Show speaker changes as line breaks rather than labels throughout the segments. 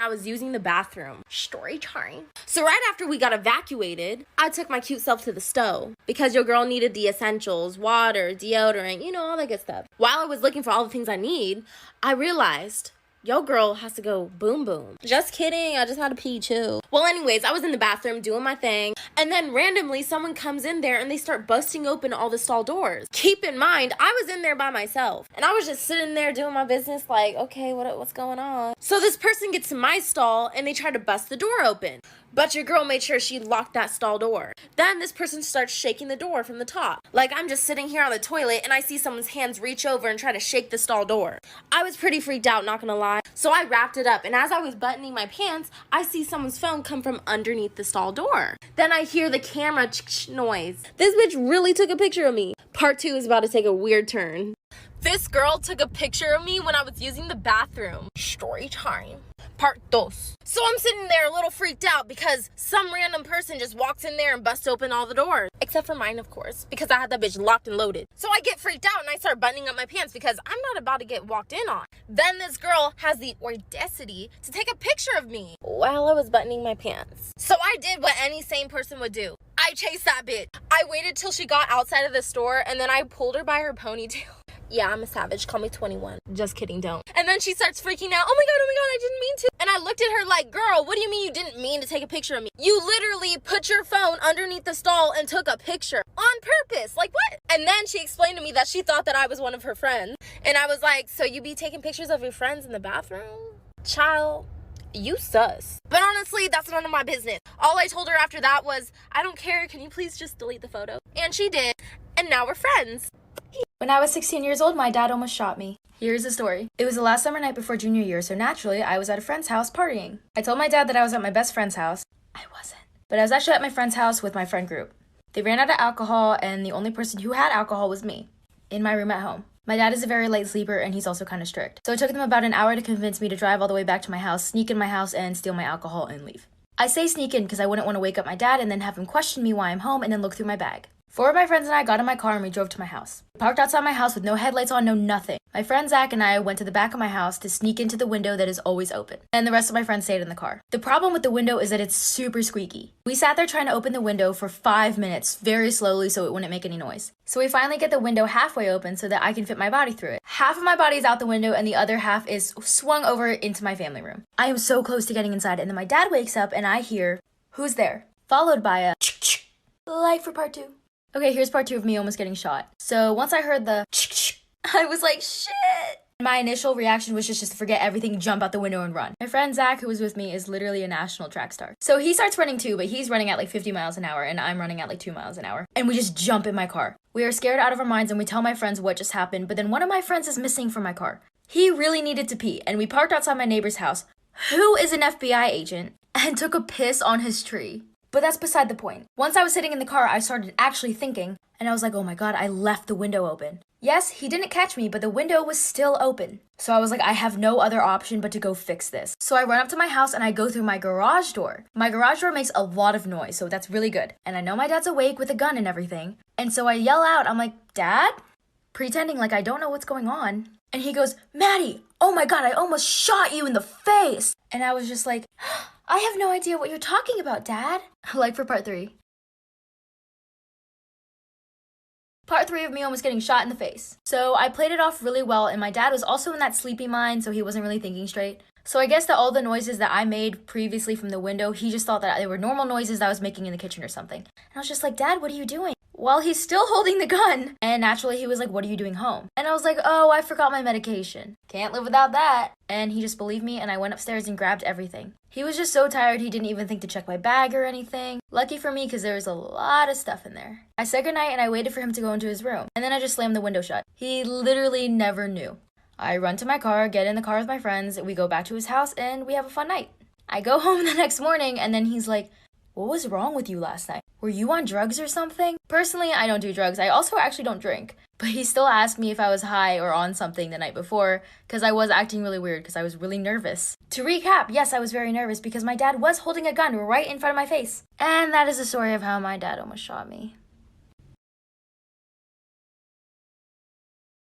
I was using the bathroom. Story time. So right after we got evacuated, I took my cute self to the stove because your girl needed the essentials, water, deodorant, all that good stuff. While I was looking for all the things I need, I realized yo girl has to go boom boom. Just kidding, I just had to pee too. Well, anyways, I was in the bathroom doing my thing, and then randomly someone comes in there and they start busting open all the stall doors. Keep in mind, I was in there by myself, and I was just sitting there doing my business like, okay, what's going on? So this person gets to my stall and they try to bust the door open. But your girl made sure she locked that stall door. Then this person starts shaking the door from the top. Like I'm just sitting here on the toilet and I see someone's hands reach over and try to shake the stall door. I was pretty freaked out, not gonna lie. So I wrapped it up, and as I was buttoning my pants, I see someone's phone come from underneath the stall door. Then I hear the camera noise. This bitch really took a picture of me. Part 2 is about to take a weird turn. This girl took a picture of me when I was using the bathroom. Story time. Part 2. So I'm sitting there a little freaked out because some random person just walks in there and busts open all the doors. Except for mine, of course, because I had that bitch locked and loaded. So I get freaked out and I start buttoning up my pants because I'm not about to get walked in on. Then this girl has the audacity to take a picture of me while I was buttoning my pants. So I did what any sane person would do. I chased that bitch. I waited till she got outside of the store and then I pulled her by her ponytail. Yeah, I'm a savage. Call me 21. Just kidding, don't. And then she starts freaking out. Oh my god, I didn't mean to. And I looked at her like, girl, what do you mean you didn't mean to take a picture of me? You literally put your phone underneath the stall and took a picture on purpose. Like what? And then she explained to me that she thought that I was one of her friends. And I was like, so you be taking pictures of your friends in the bathroom? Child, you sus. But honestly, that's none of my business. All I told her after that was, I don't care. Can you please just delete the photo? And she did. And now we're friends.
When I was 16 years old, my dad almost shot me. Here's the story. It was the last summer night before junior year, so naturally, I was at a friend's house partying. I told my dad that I was at my best friend's house. I wasn't. But I was actually at my friend's house with my friend group. They ran out of alcohol, and the only person who had alcohol was me, in my room at home. My dad is a very light sleeper, and he's also kind of strict. So it took them about an hour to convince me to drive all the way back to my house, sneak in my house, and steal my alcohol and leave. I say sneak in because I wouldn't want to wake up my dad and then have him question me why I'm home and then look through my bag. 4 of my friends and I got in my car and we drove to my house. We parked outside my house with no headlights on, no nothing. My friend Zach and I went to the back of my house to sneak into the window that is always open. And the rest of my friends stayed in the car. The problem with the window is that it's super squeaky. We sat there trying to open the window for 5 minutes, very slowly so it wouldn't make any noise. So we finally get the window halfway open so that I can fit my body through it. Half of my body is out the window and the other half is swung over into my family room. I am so close to getting inside and then my dad wakes up and I hear, "Who's there?" Followed by a like for part 2. Okay, here's part 2 of me almost getting shot. So once I heard the I was like, shit! My initial reaction was just to forget everything, jump out the window and run. My friend Zach, who was with me, is literally a national track star. So he starts running too, but he's running at like 50 miles an hour and I'm running at like 2 miles an hour. And we just jump in my car. We are scared out of our minds and we tell my friends what just happened, but then one of my friends is missing from my car. He really needed to pee and we parked outside my neighbor's house, who is an FBI agent, and took a piss on his tree. But that's beside the point. Once I was sitting in the car, I started actually thinking, and I was like, oh my god, I left the window open. Yes, he didn't catch me, but the window was still open. So I was like, I have no other option but to go fix this. So I run up to my house and I go through my garage door. My garage door makes a lot of noise, so that's really good. And I know my dad's awake with a gun and everything. And so I yell out, I'm like, Dad? Pretending like I don't know what's going on. And he goes, Maddie, oh my god, I almost shot you in the face. And I was just like, I have no idea what you're talking about, Dad. Like for part 3. Part 3 of me almost getting shot in the face. So I played it off really well, and my dad was also in that sleepy mind, so he wasn't really thinking straight. So I guess that all the noises that I made previously from the window, he just thought that they were normal noises that I was making in the kitchen or something. And I was just like, Dad, what are you doing? While he's still holding the gun. And naturally he was like, what are you doing home? And I was like, oh, I forgot my medication. Can't live without that. And he just believed me and I went upstairs and grabbed everything. He was just so tired he didn't even think to check my bag or anything. Lucky for me because there was a lot of stuff in there. I said goodnight and I waited for him to go into his room. And then I just slammed the window shut. He literally never knew. I run to my car, get in the car with my friends, we go back to his house and we have a fun night. I go home the next morning and then he's like, what was wrong with you last night? Were you on drugs or something? Personally, I don't do drugs. I also actually don't drink. But he still asked me if I was high or on something the night before because I was acting really weird because I was really nervous. To recap, yes, I was very nervous because my dad was holding a gun right in front of my face. And that is the story of how my dad almost shot me.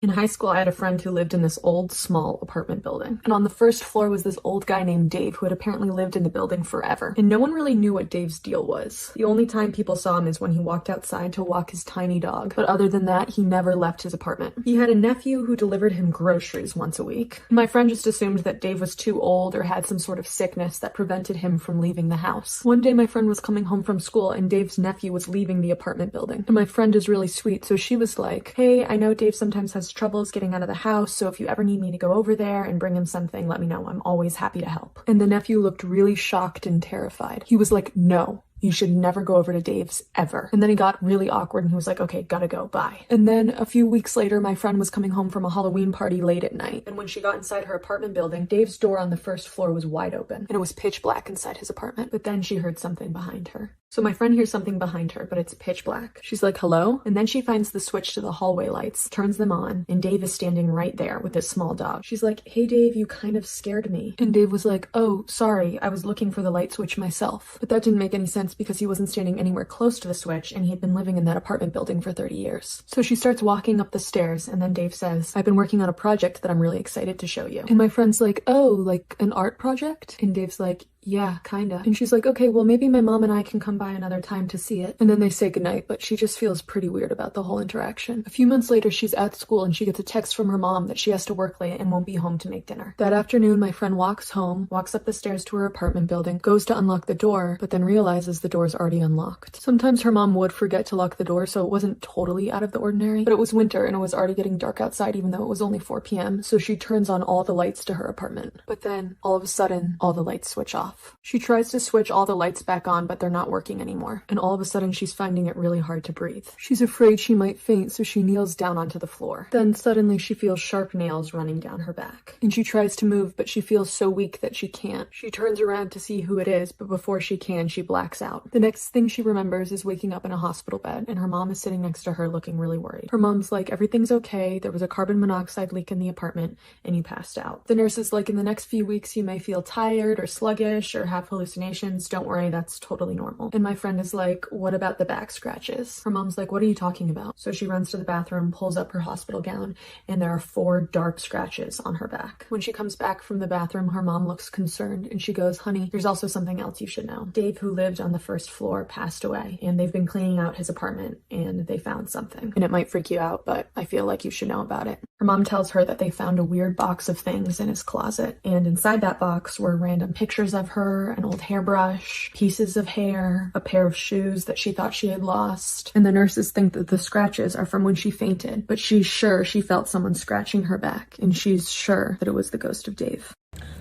In high school, I had a friend who lived in this old, small apartment building. And on the first floor was this old guy named Dave who had apparently lived in the building forever. And no one really knew what Dave's deal was. The only time people saw him is when he walked outside to walk his tiny dog. But other than that, he never left his apartment. He had a nephew who delivered him groceries once a week. My friend just assumed that Dave was too old or had some sort of sickness that prevented him from leaving the house. One day my friend was coming home from school and Dave's nephew was leaving the apartment building. And my friend is really sweet, so she was like, "Hey, I know Dave sometimes has troubles getting out of the house, so if you ever need me to go over there and bring him something, let me know. I'm always happy to help." And the nephew looked really shocked and terrified. He was like, "No. You should never go over to Dave's ever." And then he got really awkward and he was like, "Okay, gotta go, bye." And then a few weeks later, my friend was coming home from a Halloween party late at night. And when she got inside her apartment building, Dave's door on the first floor was wide open. And it was pitch black inside his apartment. But then she heard something behind her. So my friend hears something behind her, but it's pitch black. She's like, "Hello?" And then she finds the switch to the hallway lights, turns them on, and Dave is standing right there with his small dog. She's like, "Hey Dave, you kind of scared me." And Dave was like, "Oh, sorry, I was looking for the light switch myself." But that didn't make any sense because he wasn't standing anywhere close to the switch and he had been living in that apartment building for 30 years. So she starts walking up the stairs and then Dave says, "I've been working on a project that I'm really excited to show you." And my friend's like, "Oh, like an art project?" And Dave's like, "Yeah, kinda." And she's like, "Okay, well maybe my mom and I can come by another time to see it." And then they say goodnight, but she just feels pretty weird about the whole interaction. A few months later, she's at school and she gets a text from her mom that she has to work late and won't be home to make dinner. That afternoon, my friend walks home, walks up the stairs to her apartment building, goes to unlock the door, but then realizes the door is already unlocked. Sometimes her mom would forget to lock the door, so it wasn't totally out of the ordinary, but it was winter and it was already getting dark outside even though it was only 4 p.m., so she turns on all the lights to her apartment. But then, all of a sudden, all the lights switch off. She tries to switch all the lights back on, but they're not working anymore. And all of a sudden, she's finding it really hard to breathe. She's afraid she might faint, so she kneels down onto the floor. Then suddenly, she feels sharp nails running down her back. And she tries to move, but she feels so weak that she can't. She turns around to see who it is, but before she can, she blacks out. The next thing she remembers is waking up in a hospital bed, and her mom is sitting next to her looking really worried. Her mom's like, "Everything's okay. There was a carbon monoxide leak in the apartment, and you passed out." The nurse is like, "In the next few weeks, you may feel tired or sluggish or have hallucinations. Don't worry, that's totally normal." And my friend is like, "What about the back scratches?" Her mom's like, "What are you talking about?" So she runs to the bathroom, pulls up her hospital gown, and there are 4 dark scratches on her back. When she comes back from the bathroom, her mom looks concerned and she goes, "Honey, there's also something else you should know. Dave, who lived on the first floor, passed away, and they've been cleaning out his apartment and they found something. And it might freak you out, but I feel like you should know about it." Her mom tells her that they found a weird box of things in his closet, and inside that box were random pictures of her, an old hairbrush, pieces of hair, a pair of shoes that she thought she had lost. And the nurses think that the scratches are from when she fainted, but she's sure she felt someone scratching her back, and she's sure that it was the ghost of Dave.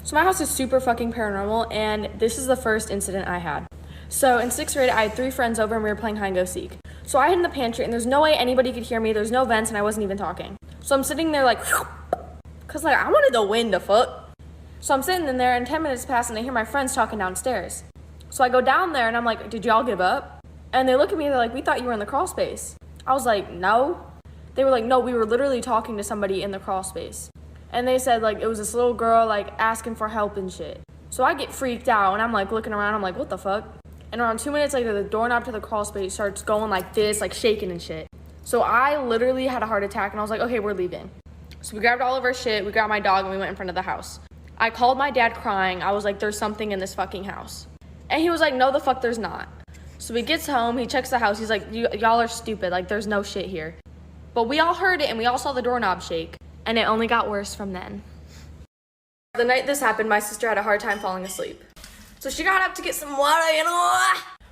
So my house is super fucking paranormal, and this is the first incident I had. So in 6th grade, I had 3 friends over and we were playing hide and go seek. So I hid in the pantry and there's no way anybody could hear me. There's no vents and I wasn't even talking. So I'm sitting there like, cause like I wanted the wind to fuck. So I'm sitting in there and 10 minutes pass and I hear my friends talking downstairs. So I go down there and I'm like, "Did y'all give up?" And they look at me and they're like, "We thought you were in the crawl space." I was like, "No." They were like, "No, we were literally talking to somebody in the crawl space." And they said like it was this little girl like asking for help and shit. So I get freaked out and I'm like looking around, I'm like, "What the fuck?" And around 2 minutes later, the doorknob to the crawl space starts going like this, like shaking and shit. So I literally had a heart attack and I was like, "Okay, we're leaving." So we grabbed all of our shit, we grabbed my dog and we went in front of the house. I called my dad crying. I was like, "There's something in this fucking house." And he was like, "No, the fuck there's not." So he gets home, he checks the house. He's like, y'all are stupid. Like, there's no shit here. But we all heard it and we all saw the doorknob shake. And it only got worse from then. The night this happened, my sister had a hard time falling asleep. So she got up to get some water, you know.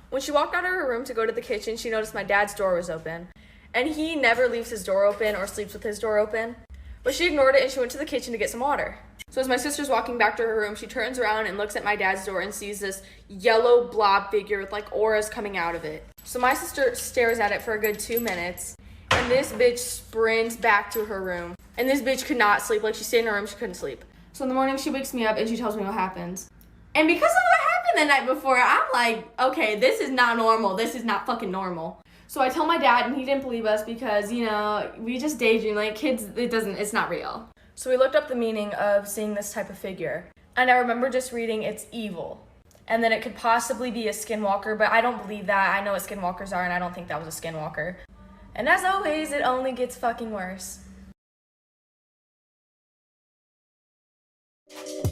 When she walked out of her room to go to the kitchen, she noticed my dad's door was open. And he never leaves his door open or sleeps with his door open. But she ignored it and she went to the kitchen to get some water. So as my sister's walking back to her room, she turns around and looks at my dad's door and sees this yellow blob figure with like auras coming out of it. So my sister stares at it for a good 2 minutes. And this bitch sprints back to her room. And this bitch could not sleep. Like, she stayed in her room, she couldn't sleep. So in the morning, she wakes me up and she tells me what happens. And because of what happened the night before, I'm like, okay, this is not normal. This is not fucking normal. So I tell my dad, and he didn't believe us because, you know, we just daydream. Like, kids, it's not real. So we looked up the meaning of seeing this type of figure. And I remember just reading, it's evil. And then it could possibly be a skinwalker, but I don't believe that. I know what skinwalkers are, and I don't think that was a skinwalker. And as always, it only gets fucking worse.